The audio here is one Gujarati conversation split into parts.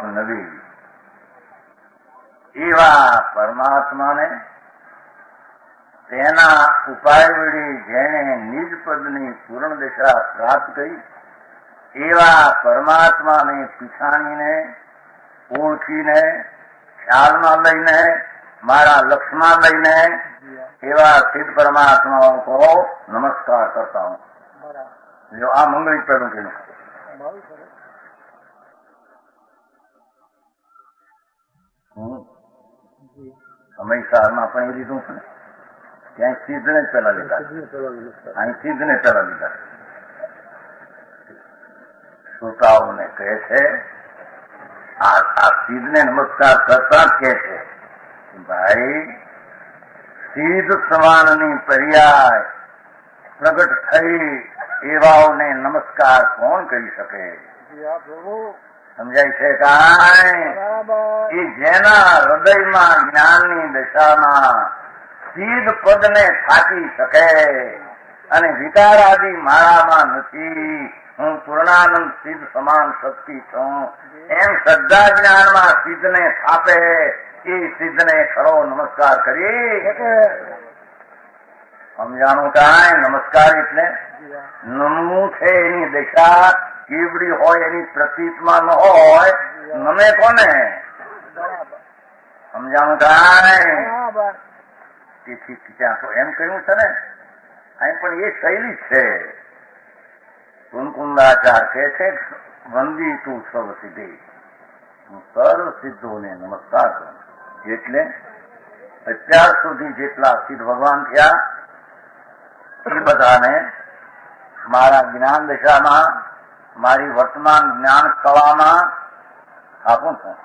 નવી એવા પરમાત્માને તેના ઉપાય વળી જેને નિજ પદની પૂર્ણ દિશા પ્રાપ્ત કરી એવા પરમાત્માને પીછાણીને ઓળખીને ખ્યાલમાં લઈને મારા લક્ષમાં લઈને એવા સિદ્ધ પરમાત્માઓ કો નમસ્કાર કરતા હું. જો આ મંગળી પહેલું કહ્યું. સમયસારમાં પણ એ લીધું છે ને ત્યાં સિદ્ધને જ પેલા લીધા, અહીં સિદ્ધને પેલા લીધા. શ્રોતાઓને કહે છે આ સિદ્ધને નમસ્કાર કરતા જ કહે છે ભાઈ સિદ્ધ સમાનની પર્યાય પ્રગટ થઈ એવાઓને નમસ્કાર કોણ કરી શકે? સમજાય છે કાંઈ? એ જેના હૃદયમાં જ્ઞાનની દશામાં સિદ્ધ પદને થાકી શકે અને વિકાર આદિ મારામાં નથી, હું પૂર્ણાનંદ સિદ્ધ સમાન શક્તિ છું એમ શ્રદ્ધા જ્ઞાનમાં સિદ્ધને થાપે એ સિદ્ધને ખરો નમસ્કાર કરી. સમજાણું કાંઈ? નમસ્કાર એટલે નમવું છે એની દશા કેવડી હોય એની પ્રતીતમાં ન હોય, નમે કોને? સમજાણું કાંઈ? તેથી ત્યાં તો એમ કહ્યું છે ને, અહીં પણ એ શૈલી છે. કુંકુંદાચાર કહે છે વંદી તું સર્વ સિદ્ધિ, હું સર્વ સિદ્ધોને નમસ્કાર કરું. એટલે અત્યાર સુધી જેટલા સિદ્ધ ભગવાન થયા એ બધાને મારા જ્ઞાન દશામાં મારી વર્તમાન જ્ઞાન કળામાં આપું છું.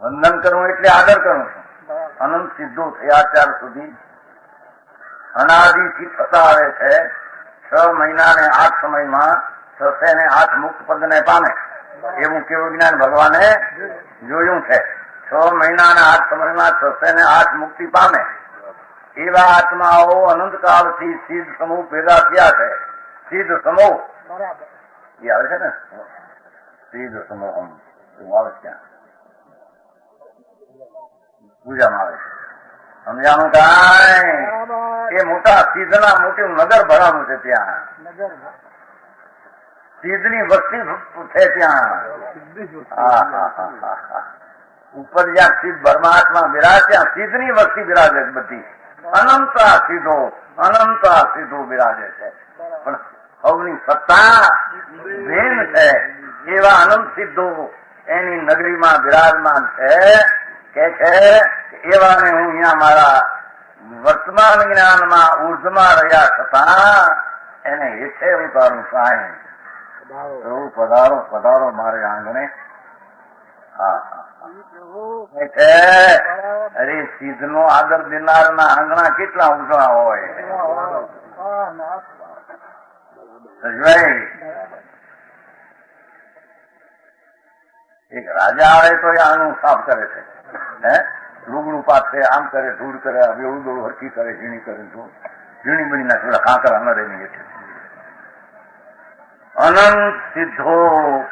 વંદન કરવું એટલે આદર કરું છું. અનંત સિદ્ધો થયા અત્યાર સુધી અનાદિથી થતા આવે છે. 6 મહિના ને 8 સમયમાં 6 ને 8 મુક્ત પદને પામે એવું કેવું જ્ઞાન ભગવાને જોયું છે. 6 મહિના ને 8 સમયમાં 6 ને 8 મુક્તિ પામે એવા આત્માઓ અનંતકાળથી સિદ્ધ સમૂહ ભેગા થયા છે. સિદ્ધ સમૂહ એ આવે છે ને, સિદ્ધ સમૂહ એવું આવે ત્યાં પૂજામાં આવે છે. સમજાણું કાંઈ? એ મોટા સિદ્ધના મોટું નગર ભરાનું છે. ત્યાં સિદ્ધની વસ્તી છે. ત્યાં ઉપર જ્યાં સિદ્ધ પરમાત્મા બિરાજ ત્યાં સિદ્ધની વસ્તી બિરાજે બધી. અનંતા સિદ્ધો બિરાજે છે. પણ સૌની સત્તા ભેન છે એવા અનંત સિદ્ધો એની નગરીમાં બિરાજમાન છે. કે છે એવાને હું અહીંયા મારા વર્તમાન જ્ઞાનમાં ઉર્ધમાં રહ્યા છતાં એને હેઠે ઉતારું. સાંઈ એવું પધારો પધારો મારે આંગણે. અરે સિદ્ધ નો આદર દેનારના આંગણા કેટલા ઉજળા હોય. એક રાજા આવે તો એ આંગણું સાફ કરે છે. લુગડું પાથરે, આમ કરે, ધૂળ કરે, બેવડું દોડું હરકી કરે, ઝીણી કરે, ઝીણી બની ના થોડા કાંકરા ન રહી હેઠે. અનંત સિદ્ધો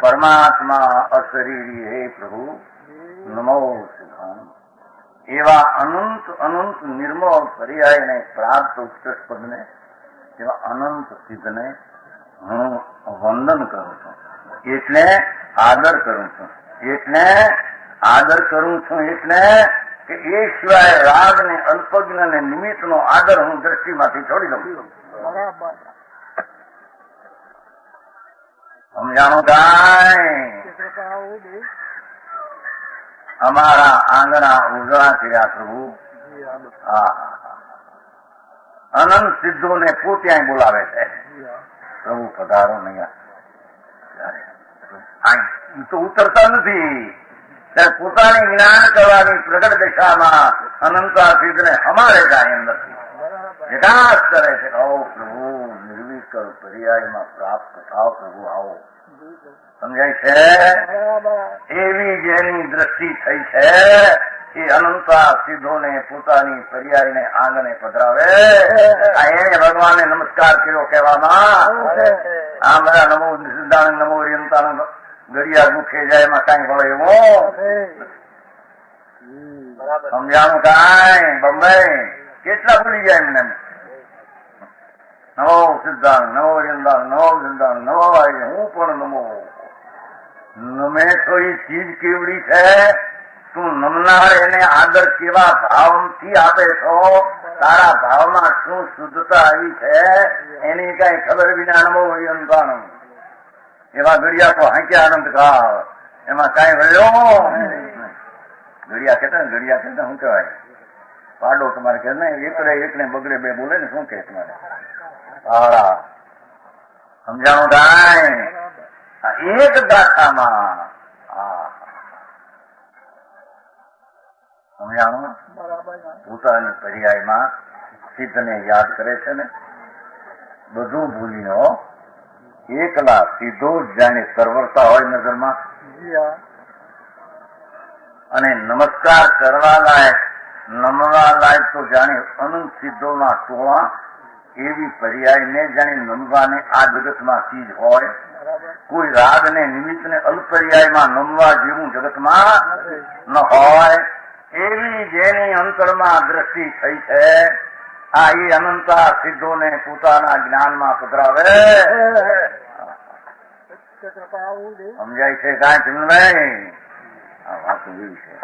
પરમાત્મા અશરીરી હે પ્રભુ નમો સિદ્ધાન. એવા અનંત અનંત નિર્મળ પર્યાયને પ્રાપ્ત ઉત્કૃષ્ટ પદને એવા અનંત સિદ્ધને હું વંદન કરું છું. એટલે આદર કરું છું. એટલે આદર કરું છું એટલે કે એ સિવાય રાગ ને અલ્પજ્ઞ ને નિમિત્ત નો આદર હું દ્રષ્ટિમાંથી છોડી દઉં છું. સમજાણું કાંઈ? અમારા આંગણા ઉજળા કર્યા પ્રભુ. અનંત સિદ્ધોને પોત્યાં બોલાવે છે. પ્રભુ પધારો નહીં. તો ઉતરતા નથી. ત્યારે પોતાની જ્ઞાન કરવાની પ્રગટ દિશામાં અનંતા સિદ્ધને અમારે કાંઈ નથી. વિકાસ કરે છે. આવો પ્રભુ નિર્વિકલ્પ પર્યાયમાં પ્રાપ્ત થાવ પ્રભુ આવો. સમજાય છે? એવી જેની દ્રષ્ટિ થઈ છે એ અનંતા સિદ્ધોને પોતાની પર્યાયને આંગણે પધરાવે. એને ભગવાને નમસ્કાર કર્યો કહેવામાં. આ બધા નમો સિદ્ધાન નમો રિયંતાન ગળિયા ગુઠે જાય એમાં કઈ વળે એવો સમજાણું કાંઈ બંબઈ કેટલા ભૂલી જાય એમને નવો સિદ્ધાંત નવો જંદાન નવો જંદાન નવો આવી હું પણ નમો નમે તો એ ચીજ કેવડી છે તું નમનાર એને આદર કેવા ભાવથી આપે છો તારા ભાવમાં શું શુદ્ધતા આવી છે એની કઈ ખબર વિના નમો અંતાણું એવા ઘડિયા તો હાંક્યા આનંદ કાળ એમાં કઈ વળ્યો ઘડિયા કેતા શું કહેવાય પાડો તમારે કે એકને બગડે બે બોલે ને શું કે તમારે હા સમજાણું કાંઈ એક ગાથામાં સમજાણું પોતાની પર્યાયમાં સિદ્ધને યાદ કરે છે ને બધું ભૂલીનો એકલા સીધો જ જાણે સરવરતા હોય નજરમાં અને નમસ્કાર કરવા લાયક નમવા લાયક તો જાણે અનંત સિદ્ધોના ટોળા એવી પર્યાયને જાણે નમવાને આ જગતમાં ચીજ હોય કોઈ રાગને નિમિત્તને અલ્પર્યાયમાં નમવા જેવું જગતમાં ન હોય એવી જેની અંતરમાં દ્રષ્ટિ થઈ છે આ એ અનંતા સિદ્ધોને પોતાના જ્ઞાનમાં પધરાવે સમજાય છે કાંઈ ચંદ્રભાઈ આ વાત એવી છે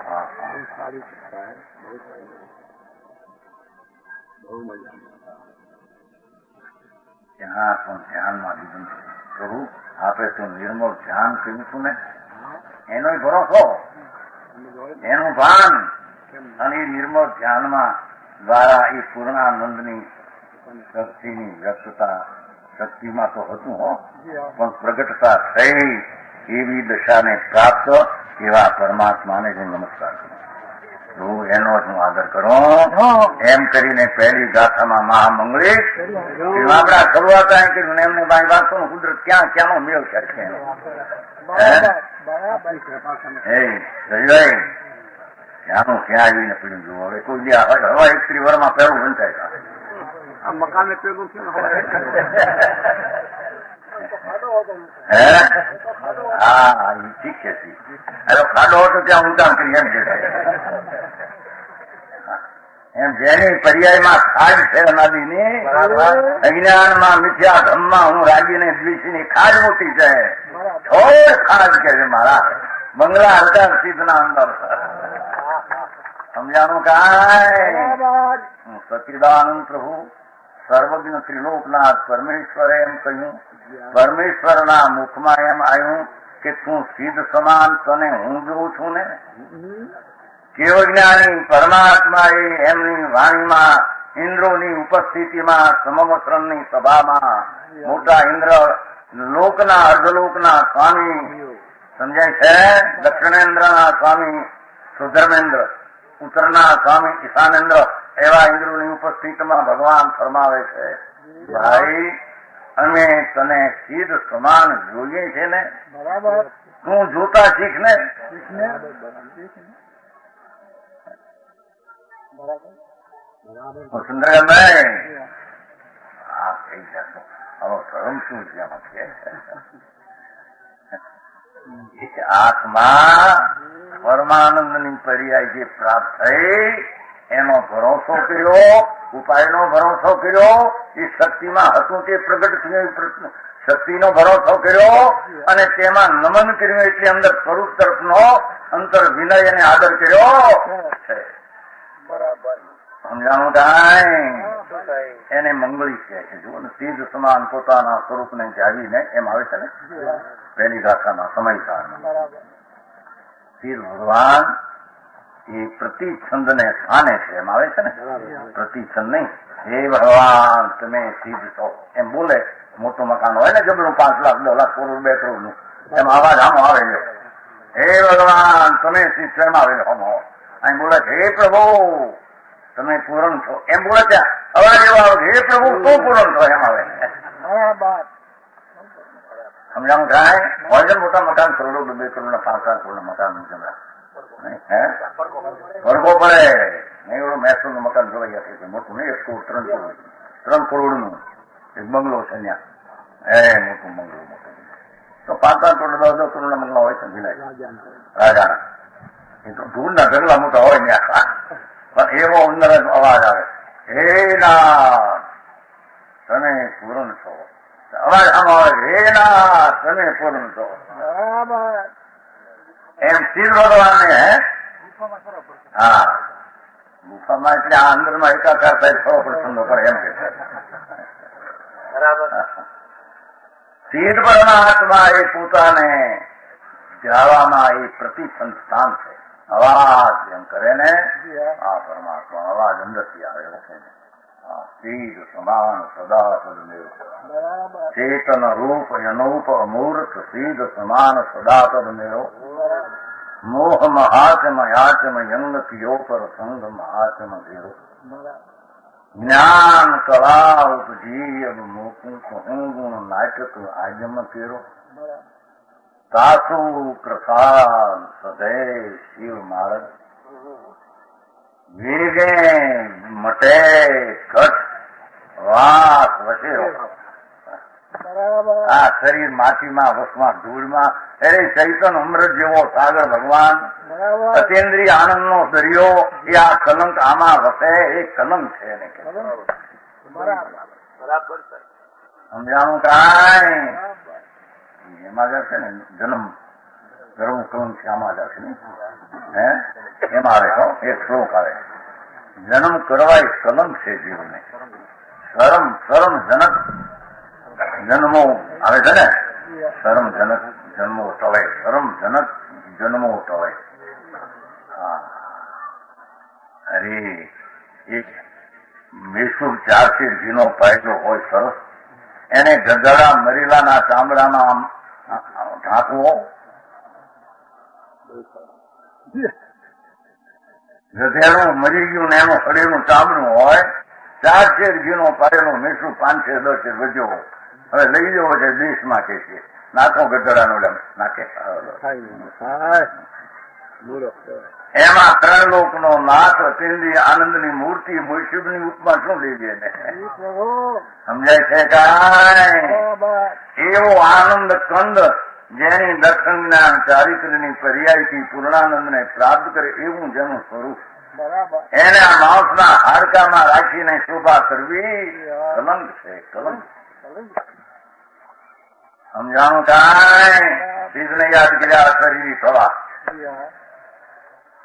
ત્યાં પણ ધ્યાનમાં લીધું છે પ્રભુ આપે તો નિર્મળ ધ્યાન કર્યું છું ને એનો ભરોસો એનું ભાન અને એ નિર્મળ ધ્યાનમાં દ્વારા એ પૂર્ણાનંદની શક્તિની વ્યક્તતા શક્તિમાં તો હતું હો પણ પ્રગટતા થઈ એવી દશાને પ્રાપ્ત એવા પરમાત્માને હું નમસ્કાર કરું એનો જ હું આદર કરું એમ કરીને પહેલી ગાથામાં મહામંગળી આપડા શરૂઆત કર્યું ને એમને બાઈ વાતો કુદરત ક્યાં ક્યાંનો મેળ છે ત્યાંનું ક્યાં આવીને પીડ્યું જોવું હવે કોઈ હવા એક ત્રિવરમાં પહેલું બંધાય આ મકાન પેલું છે હા ઠીક છે ખાડો હતો ત્યાં ઊંચાણ કરી એમ કે એમ જેની પર્યાયમાં ખાજ છે નદીની અજ્ઞાનમાં મિથ્યા ધમમાં હું રાગીને દ્વિષની ખાજ મોટી છે થોડ ખાજ કે છે મારા બંગલા અવતાર સિદ્ધના અંદર સમજાણું કાંઈ સચિદાનંદ પ્રભુ સર્વજ્ઞ ત્રિલોકનાથ પરમેશ્વરે એમ કહ્યું પરમેશ્વરના મુખમાં એમ આવ્યું કે તું સિદ્ધ સમાન તને હું જોઉં છું ને કેવજ્ઞાની પરમાત્મા એ એમની વાણીમાં ઇન્દ્રોની ઉપસ્થિતિમાં સમવસ્ત્રની સભામાં મોટા ઇન્દ્ર લોકના અર્ધલોકના સ્વામી સમજાય છે દક્ષિણેન્દ્રના સ્વામી સુધર્મેન્દ્ર ઉત્તરના સ્વામી ઈશાનેન્દ્ર એવા ઇન્દ્રોની ઉપસ્થિતિમાં ભગવાન ફરમાવે છે ભાઈ અમે તને સિદ્ધ સમાન જોઈએ છે ને બરાબર તું જોતા શીખ ને સુંદરભાઈ હા કઈ જતો હવે શરમ શું છે આમાં છે આત્મા પરમાનંદની પર્યાય જે પ્રાપ્ત થઈ એનો ભરોસો કર્યો ઉપાયનો ભરોસો કર્યો એ શક્તિમાં હતું તે પ્રગટ શક્તિનો ભરોસો કર્યો અને તેમાં નમન કર્યું એટલે અંદર સ્વરૂપ તરફનો અંતર વિનય અને આદર કર્યો છે સમજાણું કાંઈ એને મંગળી કહે છે જુઓ ને સિદ્ધ સમાન પોતાના સ્વરૂપને જાળવીને એમ આવે છે ને પહેલી ગાથામાં સમયકાળમાં સિદ્ધ ભગવાન એ પ્રતિછંદને સ્થાને છે એમ આવે છે ને પ્રતિછંદ નહીં હે ભગવાન તમે સિદ્ધ છો એમ બોલે મોટું મકાન હોય ને જબરું 5 લાખ 10 લાખ કરોડ 2 કરોડ નું એમ અવાજ આમ આવે છે હે ભગવાન તમે સિદ્ધ છો એમ આવે અહીં બોલે હે પ્રભુ તમે પૂરણ છો એમ બોલે ત્યાં અવાજ એવો આવે હે પ્રભુ તું પૂરણ છો એમ આવે સમજાવું થાય હોય છે મોટા મકાન કરોડો 2 કરોડ 5 લાખ કરોડ મકાન જમરા વર્ગો પડે નહીં એવડું મહેસૂલ નું મકાન જોઈ શકે મોટું નહીં 1 કરોડ 3 કરોડ નું એક બંગલો છે ત્યાં મોટું બંગલો મોટું તો 5-5 કરોડ 10-10 કરોડના બંગલા હોય સમજી લે રાજાના. એ તો ધૂળના ઢગલા મોટા હોય ને આખા, પણ એવો અંદર જ અવાજ આવે, હે નાથ તને પૂર્ણ છો. અવાજ આમ આવે, હે નાથ તને પૂર્ણ છો. એમ શિવ ભગવાનને હા ગુફામાં એટલે આ અંદરમાં એકાકાર થાય ખરો પ્રસંગ પડે એમ કે સિદ્ધ પરમાત્મા એ પોતાને જાળવામાં એ પ્રતિ સંસ્થાન છે. અવાજ એમ કરે ને આ પરમાત્મા અવાજ અંદરથી આવે છે. સિદ્ધ સમાન સદા સદમેવ ચેતન રૂપ અનૂપ અમૂર્ત સિદ્ધ સમાન સદા સદમેવ મોહ મહાત્મ યાચમ યંગ પિયો પર સંગ મહાત્મ દેવો જ્ઞાન કળા ઉપજી મોકું કહું ગુણ નાટક આજમ કેરો સાસુ પ્રસાદ સદૈવ શિવ માર્ગ વેગે મટે કઠ વાસ વસેરો. આ શરીર માટીમાં વસમાં ધૂળમાં અરે ચૈતન અમૃત જેવો સાગર ભગવાન અતેન્દ્રિય આનંદ નો દરિયો એ આ કલંક આમાં વસે એ કલંક છે ને સમજાણું કાંઈ એમાં જશે ને જન્મ ગરમ કલંક છે આમાં જશે ને હે એમાં આવે તો એક શ્લોક આવે જન્મ કરવા એ કલંક છે જીવને શરમ શરમ જનક જન્મો આવે છે ને શરમ જનક જન્મો ટળે શરમ જનક જન્મો ટળે. હા અરે એક મેસુર 400 ઘીનો પાયલો હોય સરસ એને ગધડા મરેલાના ચામડામાં ઢાંકવો ગધેડું મરી ગયું ને એનું શરીરનું ચામડું હોય 400 ઘીનો પાયેલો મેસુર 510 વધ્યો હવે લઈ જવો છે દેશમાં કે છે નાખો ગધડાનો નાખે એમાં 3 લોકનો નાથ અતિન્દ્રિય આનંદની મૂર્તિ મુર્શિદની ઉપમા શું લેજે ને સમજાય છે કાંઈ? એવો આનંદ કંદ જેની દર્શન જ્ઞાન ચારિત્રની પર્યાયથી પૂર્ણાનંદને પ્રાપ્ત કરે એવું જેનું સ્વરૂપ એને આ માણસના હાડકામાં રાખીને શોભા કરવી કલંક છે કલંક. સમજાણું કાંઈ? શિવને યાદ કર્યા શરીર થવા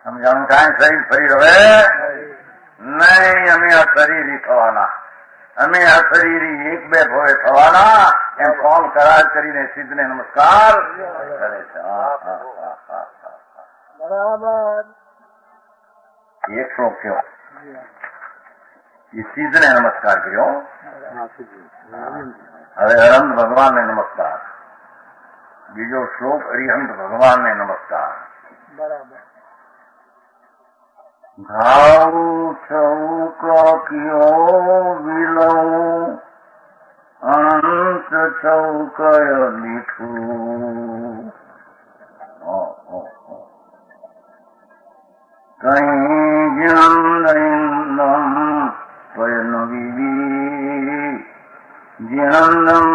સમજાણું કાંઈ? શરીર ફરી હવે નહીં અમે આ શરીરી થવાના અમે આ શરીરી 1-2 ભવે થવાના એમ કોલ કરાર કરીને સિદ્ધને નમસ્કાર કરે છે. બરાબર એક શ્લોક કયો એ સિદ્ધને નમસ્કાર કર્યો. હવે અરંત ભગવાનને નમસ્કાર. બીજો શ્લોક અરિહંત ભગવાનને નમસ્કાર. બરાબર ઘાવ ચૌક કયો વિલવ અનંત ચૌકય મીઠું કઈ જ્ઞાન પયન વિવી જ્ઞાનમ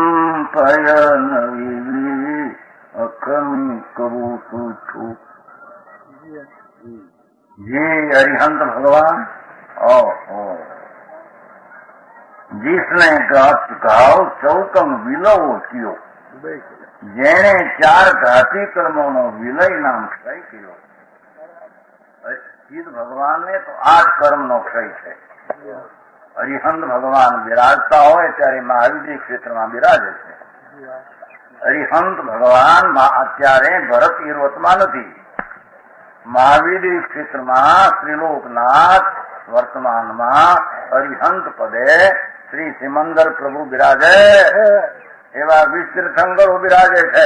પયન વિવી અખમી કરું છું. ये अरिहंत भगवान जिसने घाव चौकम विलव कियो जेने 4 घाती कर्मों नो विलय नाम क्षय कियो. सिद्ध भगवान ने तो 8 कर्म नो क्षय है. अरिहंत भगवान विराजता हो त्यारे महावीर क्षेत्र में विराजे छे. अरिहंत भगवान अत्यारे भरत ईर्वतमा नथी. મહાવીર ક્ષેત્રમાં શ્રીલોકનાથ વર્તમાનમાં અરિહંત પદે શ્રી સિમંદર પ્રભુ બિરાજે એવા વિસ્તીર્થંકરો બિરાજે છે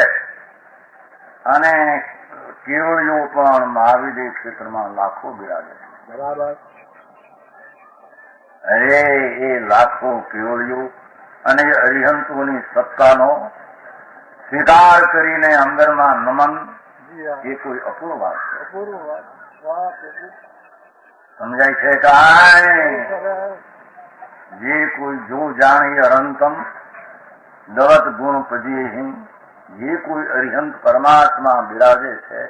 અને કેવળીઓ પણ મહાવીર ક્ષેત્રમાં લાખો બિરાજે છે. બરાબર અરે એ લાખો કેવળીઓ અને અરિહંતોની સત્તાનો સ્વીકાર કરીને અંદરમાં નમન એ કોઈ અપૂર્વ વાત છે. સમજાય છે કાંઈ? જે કોઈ જો જાણી અનંતમ દવત ગુણ પજીહિ જે કોઈ અરિહંત પરમાત્મા બિરાજે છે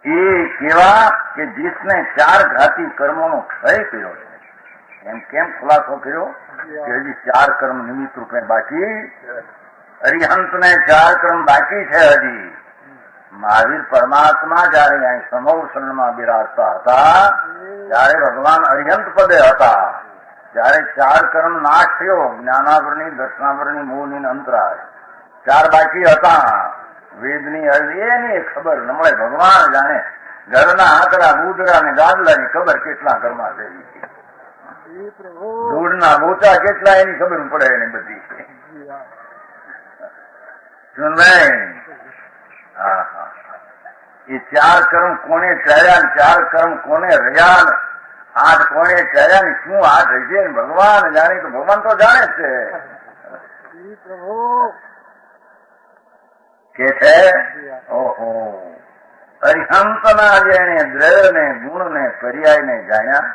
એ કેવા કે जिसने 4 ઘાતી કર્મોનો ક્ષય કર્યો છે. એમ કેમ ખુલાસો કર્યો કે હજી 4 કર્મ નિમિત્ત રૂપે બાકી, અરિહંતને 4 કર્મ બાકી છે હજી. મહાવીર પરમાત્મા જયારે અહીં સમોષણમાં બિરાજતા હતા ત્યારે ભગવાન અરિહંત પદે હતા. જયારે 4 કર્મ નાશ થયો, જ્ઞાનાવરની, દર્શનાવરની, મોહની, અંતરાય 4 બાકી હતા. વેદની એની ખબર ન મળે, ભગવાન જાણે. ઘરના આંકડા, બુદરા ને ગાદલાની ખબર કેટલા ઘરમાં છે, ધૂળના ગોચા કેટલા એની ખબર પડે એને બધી. હા હા, એ 4 કર્મ કોને ચાર્યા, 4 કર્મ કોને રહ્યા, 8 કોને ચાર્યા ને શું 8 હશે ભગવાન જાણે. તો ભગવાન તો જાણે છે કે છે. ઓહો, અરિહંતના જેને દ્રવ્ય ને ગુણ ને પર્યાય ને જાણ્યા,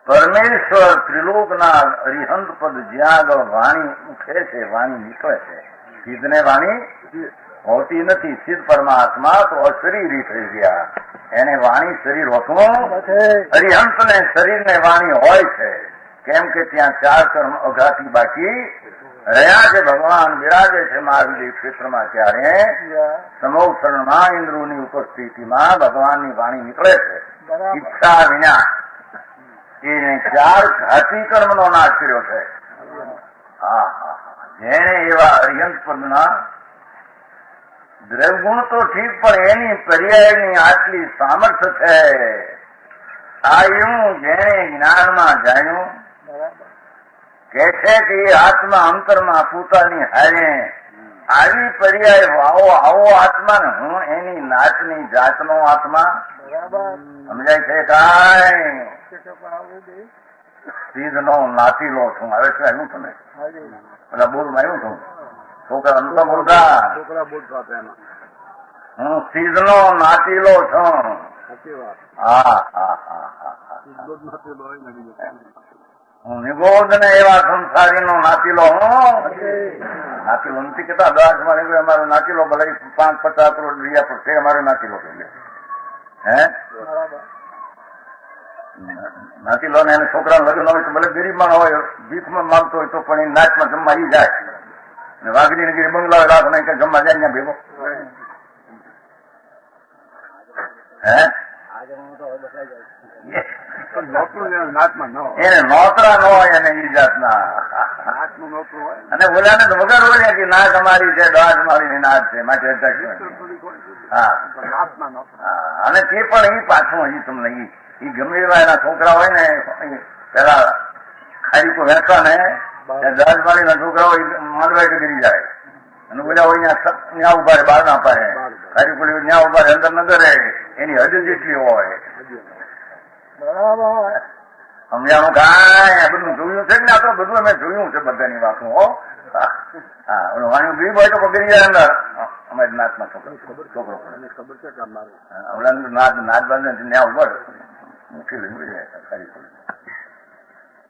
પરમેશ્વર ત્રિલોકના અરિહંત પદ જ્યાં આગળ વાણી ઉઠે છે, વાણી નીકળે છે. સિદ્ધને વાણી હોતી નથી. સિદ્ધ પરમાત્મા તો અશરીરી થઈ ગયા, એને વાણી શરીર હોતું. અરિહંત ને શરીર ને વાણી હોય છે. કેમ કે ત્યાં 4 કર્મ અઘાતી બાકી રહ્યા છે. ભગવાન બિરાજે છે મહાવીર ક્ષેત્રમાં. ત્યારે સમોષણમાં ઇન્દ્રોની ઉપસ્થિતિમાં ભગવાનની વાણી નીકળે છે. ઈચ્છા વિના એને 4 ઘાતી કર્મનો નાશ કર્યો છે. જેને એવા અરિહંત પદના દ્રવગુણ તો ઠીક, પણ એની પર્યાયની આટલી સામર્થ્ય છે. આયું જેને જ્ઞાનમાં જાણ્યું કે છે કે એ આત્મા અંતરમાં પોતાની હારે આવી પર્યાય આવો આત્મા ને હું એની નાચની જાતનો આત્મા. સમજાય છે કાંઈ? સિદ્ધનો નાતીલો છું. હવે શું આવ્યું તમે પેલા બોલમાં આવ્યું છું? છોકરા અંતો બોલતા હું સિદ્ધનો નાતીલો છું. હા હા હા હા, હું નિગોદ ને એવા સંસારીનો નાતીલો હું. નાતીલો નથી કેતા 10 માં અમારો નાતીલો ભલે 5-50 કરોડ રૂપિયા પર છે, અમારો નાતીલો કહીએ. હે નાતીલો ને એને છોકરા લગ્ન હોય તો ભલે ગરીબમાં હોય, ભીખમાં માંગતો હોય તો પણ એ નાચમાં જમવા ઈ જાય. વાઘરી ગીરી બંગલા લાખ નહીં કે જમવા જાય ત્યાં ભેગો. હે એને નોતરા ન હોય, એને ઈ જાતના. અને બોલ્યા ને વગર બોલ્યા કે નાચ અમારી છે, દાજ મારી નાચ છે, માટે હા. અને તે પણ ઈ પાછું હજી તમને ઈ ગમે એવા એના છોકરા હોય ને, પેલા ખાલી કોઈ વેચવા ને દાજ મારી ના છોકરા હોય માંડવાઈ ગીરી જાય. અને બોલ્યા હોય ત્યાં ઉભા રહે, બહાર ના પાડે. ખાલી કોઈ ત્યાં ઉભા રહે, અંદર ન કરે. એની હદ જેટલી હોય. સમજાણું કાંઈ? બધું જોયું છે ને. આ તો બધું અમે જોયું છે બધાની વાતો. હા, વાણી ગરીબ હોય તો પકડી જાય અંદર. અમારી નાચમાં છોકરો નાચ બાંધે ત્યાં ઉભર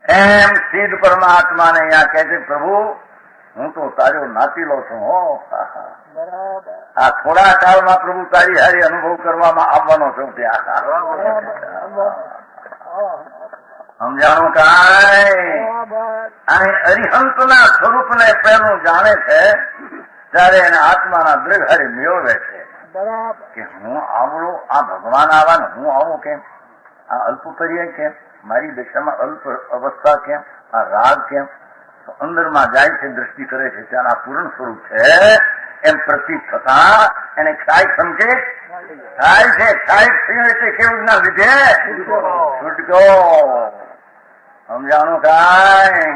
એમ સિદ્ધ પરમાત્માને અહીંયા કહે છે પ્રભુ હું તો તારો નાતીલો છું. હો આ થોડા કાળમાં પ્રભુ તારી હારી અનુભવ કરવામાં આવવાનો છું. ત્યાં સમજાણું કાંઈ? અહીં અરિહંતના સ્વરૂપને પહેલું જાણે છે ત્યારે એને આત્માના દ્રવ્ય મેળવે છે કે હું આવડો, આ ભગવાન આવા ને હું આવું કેમ, આ અલ્પ પર્યાય કેમ, મારી દશામાં અલ્પ અવસ્થા કેમ, આ રાગ કેમ. અંદરમાં જાય છે, દ્રષ્ટિ કરે છે, ત્યાં આ પૂર્ણ સ્વરૂપ છે એમ પ્રતીત થતા એને ક્ષાય સંકેત થાય છે. ક્ષાય થયું એટલે કેવું ના લીધે છૂટકો. સમજાણું કાંઈ?